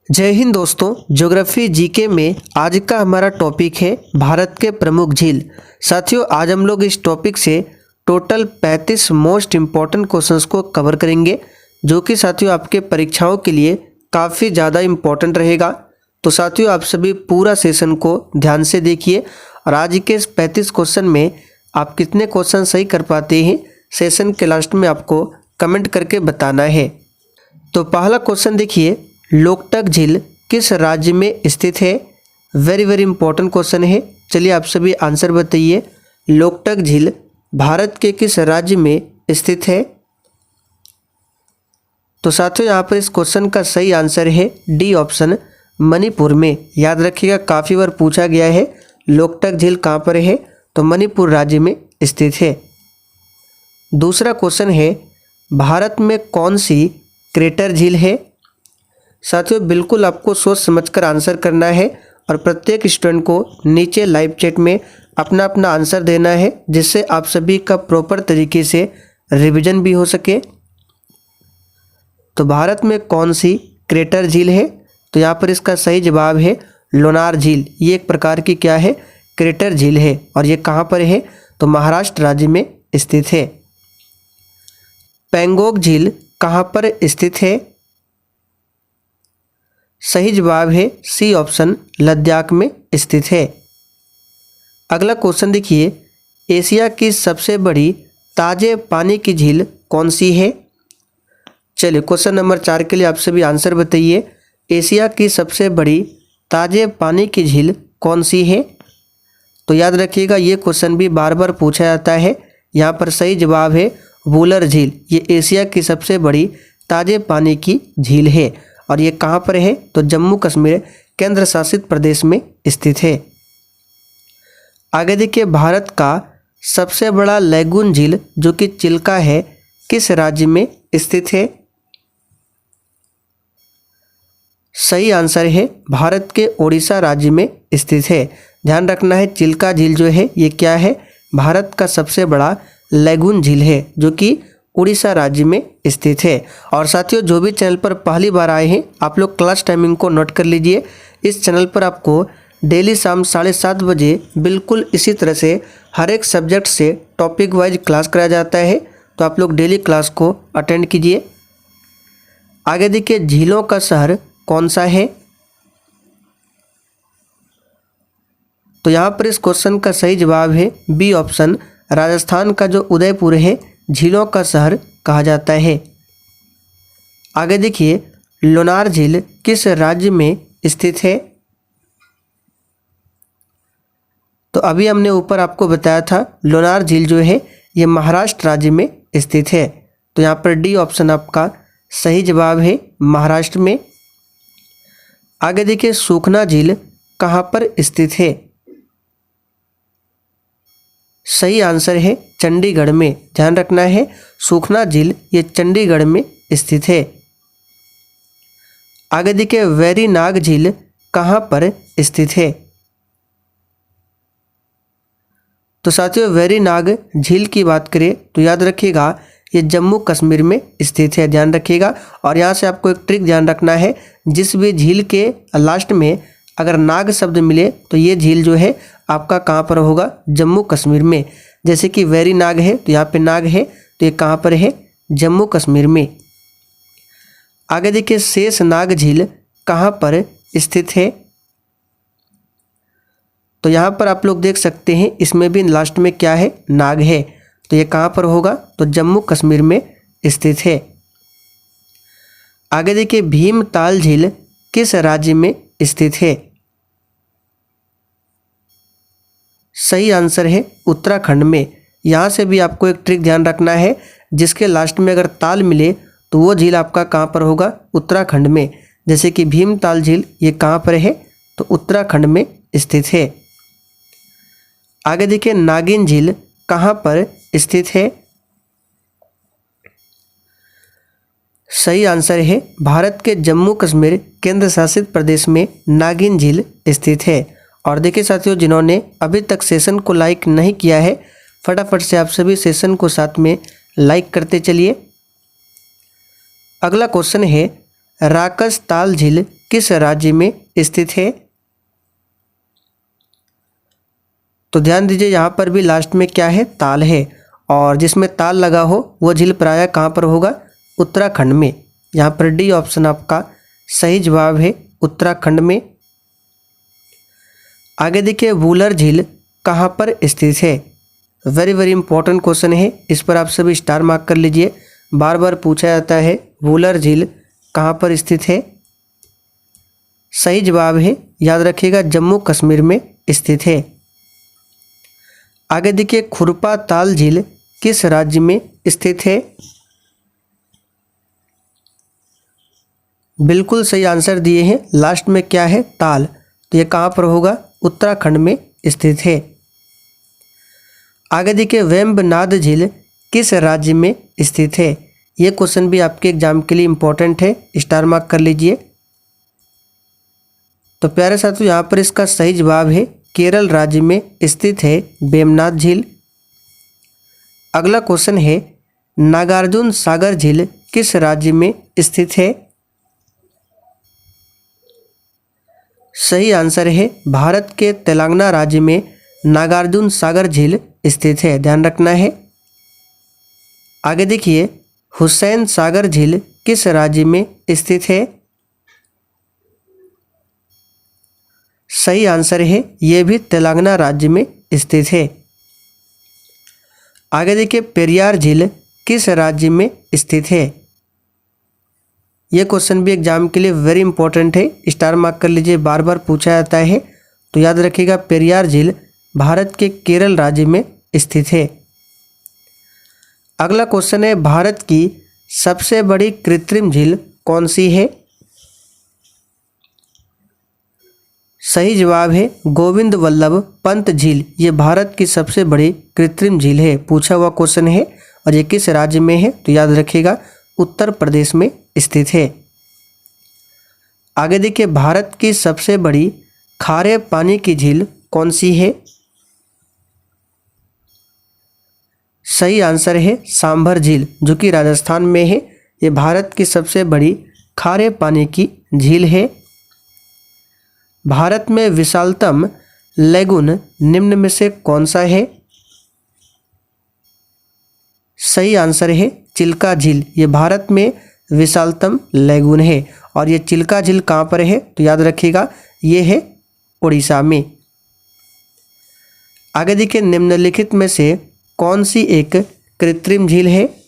जय हिंद दोस्तों। Geography GK में आज का हमारा टॉपिक है भारत के प्रमुख झील। साथियों, आज हम लोग इस टॉपिक से टोटल 35 मोस्ट इम्पॉर्टेंट क्वेश्चंस को कवर करेंगे, जो कि साथियों आपके परीक्षाओं के लिए काफ़ी ज़्यादा इम्पॉर्टेंट रहेगा। तो साथियों, आप सभी पूरा सेशन को ध्यान से देखिए और आज के इस 35 क्वेश्चन में आप कितने क्वेश्चन सही कर पाते हैं, सेशन के लास्ट में आपको कमेंट करके बताना है। तो पहला क्वेश्चन देखिए, लोकटक झील किस राज्य में स्थित है? वेरी इंपॉर्टेंट क्वेश्चन है। चलिए आप सभी आंसर बताइए। लोकटक झील भारत के किस राज्य में स्थित है? तो साथियों, यहाँ पर इस क्वेश्चन का सही आंसर है डी ऑप्शन, मणिपुर में। याद रखिएगा, काफ़ी बार पूछा गया है लोकटक झील कहाँ पर है, तो मणिपुर राज्य में स्थित है। दूसरा क्वेश्चन है, भारत में कौन सी क्रेटर झील है? साथियों, बिल्कुल आपको सोच समझकर आंसर करना है और प्रत्येक स्टूडेंट को नीचे लाइव चैट में अपना अपना आंसर देना है, जिससे आप सभी का प्रॉपर तरीके से रिवीजन भी हो सके। तो भारत में कौन सी क्रेटर झील है? तो यहाँ पर इसका सही जवाब है लोनार झील। ये एक प्रकार की क्या है? क्रेटर झील है। और ये कहाँ पर है? तो महाराष्ट्र राज्य में स्थित है। पेंगोंग झील कहाँ पर स्थित है? सही जवाब है सी ऑप्शन, लद्दाख में स्थित है। अगला क्वेश्चन देखिए, एशिया की सबसे बड़ी ताजे पानी की झील कौन सी है? चलिए क्वेश्चन नंबर 4 के लिए आप सभी आंसर बताइए। एशिया की सबसे बड़ी ताजे पानी की झील कौन सी है? तो याद रखिएगा, ये क्वेश्चन भी बार बार पूछा जाता है। यहाँ पर सही जवाब है वुलर झील। ये एशिया की सबसे बड़ी ताजे पानी की झील है और ये कहाँ पर है? तो जम्मू कश्मीर केंद्र शासित प्रदेश में स्थित है। आगे देखिए, भारत का सबसे बड़ा लैगून झील जो कि चिल्का है, किस राज्य में स्थित है? सही आंसर है भारत के ओडिशा राज्य में स्थित है। ध्यान रखना है, चिल्का झील जो है ये क्या है? भारत का सबसे बड़ा लैगून झील है, जो कि उड़ीसा राज्य में स्थित है। और साथियों, जो भी चैनल पर पहली बार आए हैं, आप लोग क्लास टाइमिंग को नोट कर लीजिए। इस चैनल पर आपको डेली शाम 7:30 बजे बिल्कुल इसी तरह से हर एक सब्जेक्ट से टॉपिक वाइज क्लास कराया जाता है, तो आप लोग डेली क्लास को अटेंड कीजिए। आगे देखिए, झीलों का शहर कौन सा है? तो यहाँ पर इस क्वेश्चन का सही जवाब है बी ऑप्शन, राजस्थान का जो उदयपुर है झीलों का शहर कहा जाता है। आगे देखिए, लोनार झील किस राज्य में स्थित है? तो अभी हमने ऊपर आपको बताया था लोनार झील जो है ये महाराष्ट्र राज्य में स्थित है। तो यहाँ पर डी ऑप्शन आपका सही जवाब है, महाराष्ट्र में। आगे देखिए, सुखना झील कहाँ पर स्थित है? सही आंसर है चंडीगढ़ में। ध्यान रखना है, सुखना झील ये चंडीगढ़ में स्थित है। आगे देखिए, वेरीनाग झील कहाँ पर स्थित है? तो साथियों, वेरीनाग झील की बात करें तो याद रखिएगा ये जम्मू कश्मीर में स्थित है। ध्यान रखिएगा। और यहाँ से आपको एक ट्रिक ध्यान रखना है, जिस भी झील के लास्ट में अगर नाग शब्द मिले तो ये झील जो है आपका कहाँ पर होगा? जम्मू कश्मीर में। जैसे कि वेरीनाग है तो यहाँ पे नाग है, तो ये कहाँ पर है? जम्मू कश्मीर में। आगे देखिए, शेषनाग झील कहाँ पर स्थित है? तो यहाँ पर आप लोग देख सकते हैं, इसमें भी लास्ट में क्या है? नाग है। तो ये कहाँ पर होगा? तो जम्मू कश्मीर में स्थित है। आगे देखिए, भीमताल झील किस राज्य में स्थित है? सही आंसर है उत्तराखंड में। यहाँ से भी आपको एक ट्रिक ध्यान रखना है, जिसके लास्ट में अगर ताल मिले तो वो झील आपका कहाँ पर होगा? उत्तराखंड में। जैसे कि भीमताल झील ये कहाँ पर है? तो उत्तराखंड में स्थित है। आगे देखिए, नागिन झील कहाँ पर स्थित है? सही आंसर है भारत के जम्मू कश्मीर केंद्र शासित प्रदेश में नागिन झील स्थित है। और देखिए साथियों, जिन्होंने अभी तक सेशन को लाइक नहीं किया है, फटाफट से आप सभी सेशन को साथ में लाइक करते चलिए। अगला क्वेश्चन है, राकस ताल झील किस राज्य में स्थित है? तो ध्यान दीजिए यहाँ पर भी लास्ट में क्या है, ताल है, और जिसमें ताल लगा हो वो झील प्रायः कहाँ पर होगा, उत्तराखंड में। यहाँ पर डी ऑप्शन आपका सही जवाब है, उत्तराखंड में। आगे देखिए, वूलर झील कहाँ पर स्थित है? वेरी वेरी इंपॉर्टेंट क्वेश्चन है, इस पर आप सभी स्टार मार्क कर लीजिए। बार बार पूछा जाता है वूलर झील कहाँ पर स्थित है? सही जवाब है, याद रखिएगा, जम्मू कश्मीर में स्थित है। आगे देखिए, खुरपा ताल झील किस राज्य में स्थित है? बिल्कुल सही आंसर दिए हैं, लास्ट में क्या है, ताल, तो ये कहाँ पर होगा, उत्तराखंड में स्थित है। आगे देखिए, वेम्बनाड झील किस राज्य में स्थित है? ये क्वेश्चन भी आपके एग्जाम के लिए इंपॉर्टेंट है, स्टार मार्क कर लीजिए। तो प्यारे साथियों, यहाँ पर इसका सही जवाब है, केरल राज्य में स्थित है वेम्बनाड झील। अगला क्वेश्चन है, नागार्जुन सागर झील किस राज्य में स्थित है? सही आंसर है, भारत के तेलंगाना राज्य में नागार्जुन सागर झील स्थित है, ध्यान रखना है। आगे देखिए, हुसैन सागर झील किस राज्य में स्थित है? सही आंसर है, यह भी तेलंगाना राज्य में स्थित है। आगे देखिए, पेरियार झील किस राज्य में स्थित है? यह क्वेश्चन भी एग्जाम के लिए वेरी इंपॉर्टेंट है, स्टार मार्क कर लीजिए, बार बार पूछा जाता है, तो याद रखिएगा, पेरियार झील भारत के केरल राज्य में स्थित है। अगला क्वेश्चन है, भारत की सबसे बड़ी कृत्रिम झील कौन सी है? सही जवाब है, गोविंद वल्लभ पंत झील, ये भारत की सबसे बड़ी कृत्रिम झील है, पूछा हुआ क्वेश्चन है। और ये किस राज्य में है? तो याद रखिएगा, उत्तर प्रदेश में स्थित है। आगे देखिए, भारत की सबसे बड़ी खारे पानी की झील कौन सी है? सही आंसर है, सांभर झील, जो कि राजस्थान में है। ये भारत की सबसे बड़ी खारे पानी की झील है। भारत में विशालतम लेगून निम्न में से कौन सा है? सही आंसर है, चिल्का झील, ये भारत में विशालतम लेगून है। और ये चिल्का झील कहाँ पर है? तो याद रखिएगा, ये है उड़ीसा में। आगे देखिए, निम्नलिखित में से कौन सी एक कृत्रिम झील है?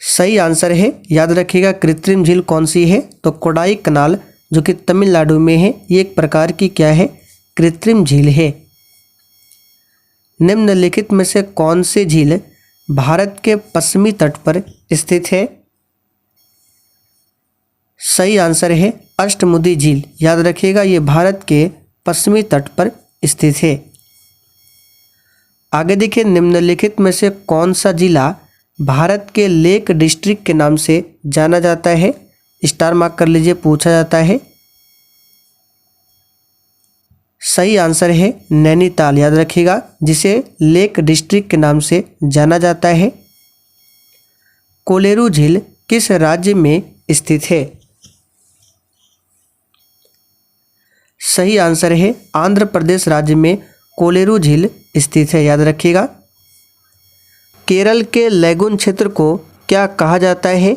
सही आंसर है, याद रखिएगा, कृत्रिम झील कौन सी है? तो कोडाई कनाल, जो कि तमिलनाडु में है, ये एक प्रकार की क्या है, कृत्रिम झील है। निम्नलिखित में से कौन सी झील भारत के पश्चिमी तट पर स्थित है? सही आंसर है, अष्टमुदी झील, याद रखिएगा, ये भारत के पश्चिमी तट पर स्थित है। आगे देखिए, निम्नलिखित में से कौन सा जिला भारत के लेक डिस्ट्रिक्ट के नाम से जाना जाता है? स्टार मार्क कर लीजिए, पूछा जाता है। सही आंसर है, नैनीताल, याद रखिएगा, जिसे लेक डिस्ट्रिक्ट के नाम से जाना जाता है। कोलेरू झील किस राज्य में स्थित है? सही आंसर है, आंध्र प्रदेश राज्य में कोलेरू झील स्थित है, याद रखिएगा। केरल के लेगून क्षेत्र को क्या कहा जाता है?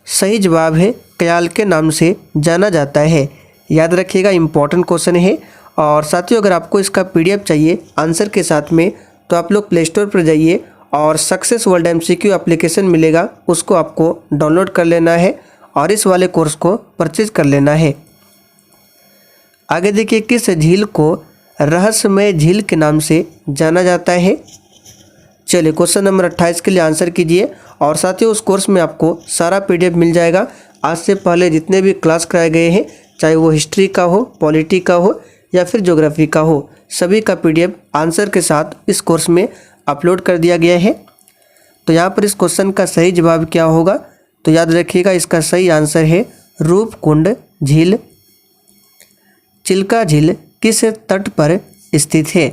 सही जवाब है, कयाल के नाम से जाना जाता है, याद रखिएगा, इंपॉर्टेंट क्वेश्चन है। और साथियों, अगर आपको इसका पीडीएफ चाहिए आंसर के साथ में, तो आप लोग प्ले स्टोर पर जाइए और सक्सेस वर्ल्ड एमसीक्यू एप्लीकेशन मिलेगा, उसको आपको डाउनलोड कर लेना है और इस वाले कोर्स को परचेज कर लेना है। आगे देखिए, किस झील को रहस्यमय झील के नाम से जाना जाता है? चलिए, क्वेश्चन नंबर 28 के लिए आंसर कीजिए। और साथियों, उस कोर्स में आपको सारा पीडीएफ मिल जाएगा। आज से पहले जितने भी क्लास कराए गए हैं, चाहे वो हिस्ट्री का हो, पॉलिटी का हो या फिर ज्योग्राफी का हो, सभी का पीडीएफ आंसर के साथ इस कोर्स में अपलोड कर दिया गया है। तो यहाँ पर इस क्वेश्चन का सही जवाब क्या होगा? तो याद रखिएगा, इसका सही आंसर है रूपकुंड झील। चिल्का झील किस तट पर स्थित है?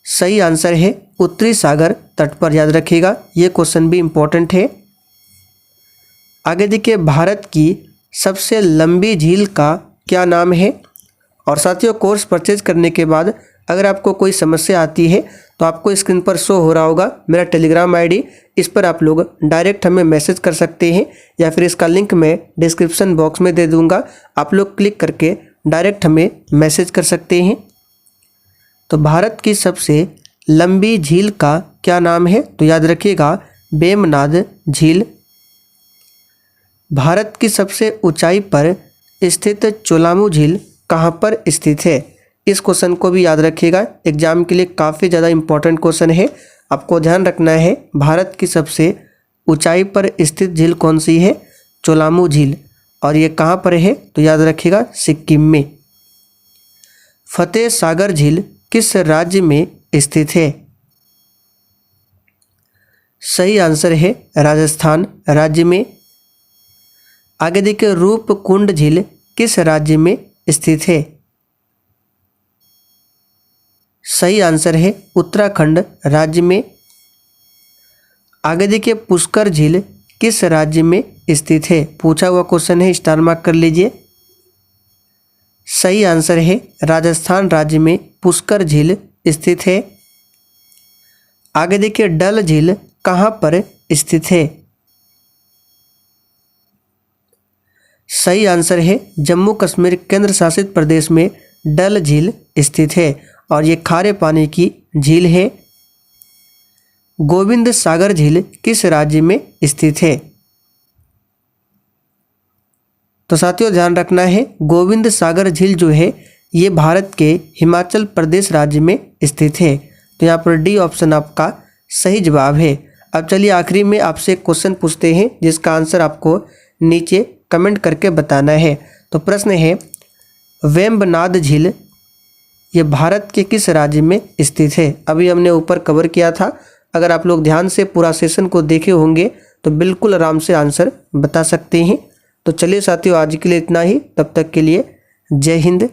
सही आंसर है उत्तरी सागर तट पर, याद रखिएगा ये क्वेश्चन भी इम्पोर्टेंट है। आगे देखिए, भारत की सबसे लंबी झील का क्या नाम है। और साथियों, कोर्स परचेज करने के बाद अगर आपको कोई समस्या आती है तो आपको स्क्रीन पर शो हो रहा होगा मेरा टेलीग्राम आईडी, इस पर आप लोग डायरेक्ट हमें मैसेज कर सकते हैं या फिर इसका लिंक मैं डिस्क्रिप्शन बॉक्स में दे दूंगा, आप लोग क्लिक करके डायरेक्ट हमें मैसेज कर सकते हैं। तो भारत की सबसे लंबी झील का क्या नाम है, तो याद रखिएगा वेम्बनाड झील। भारत की सबसे ऊंचाई पर स्थित चोलामू झील कहाँ पर स्थित है। इस क्वेश्चन को भी याद रखिएगा, एग्जाम के लिए काफ़ी ज़्यादा इम्पोर्टेंट क्वेश्चन है। आपको ध्यान रखना है भारत की सबसे ऊंचाई पर स्थित झील कौन सी है, चोलामू झील, और ये कहाँ पर है, तो याद रखिएगा सिक्किम में। फतेह सागर झील किस राज्य में स्थित है। सही आंसर है राजस्थान राज्य में। आगे देखिए, रूपकुंड झील किस राज्य में स्थित है। सही आंसर है उत्तराखंड राज्य में। आगे देखिए, पुष्कर झील किस राज्य में स्थित है, पूछा हुआ क्वेश्चन है, स्टार मार्क कर लीजिए। सही आंसर है राजस्थान राज्य में पुष्कर झील स्थित है। आगे देखिए, डल झील कहाँ पर स्थित है। सही आंसर है जम्मू कश्मीर केंद्र शासित प्रदेश में डल झील स्थित है और ये खारे पानी की झील है। गोविंद सागर झील किस राज्य में स्थित है। तो साथियों ध्यान रखना है, गोविंद सागर झील जो है ये भारत के हिमाचल प्रदेश राज्य में स्थित है। तो यहाँ पर डी ऑप्शन आपका सही जवाब है। अब चलिए आखिरी में आपसे क्वेश्चन पूछते हैं जिसका आंसर आपको नीचे कमेंट करके बताना है। तो प्रश्न है, वेम्बनाड झील ये भारत के किस राज्य में स्थित है। अभी हमने ऊपर कवर किया था, अगर आप लोग ध्यान से पूरा सेशन को देखे होंगे तो बिल्कुल आराम से आंसर बता सकते हैं। तो चलिए साथियों, आज के लिए इतना ही, तब तक के लिए जय हिंद।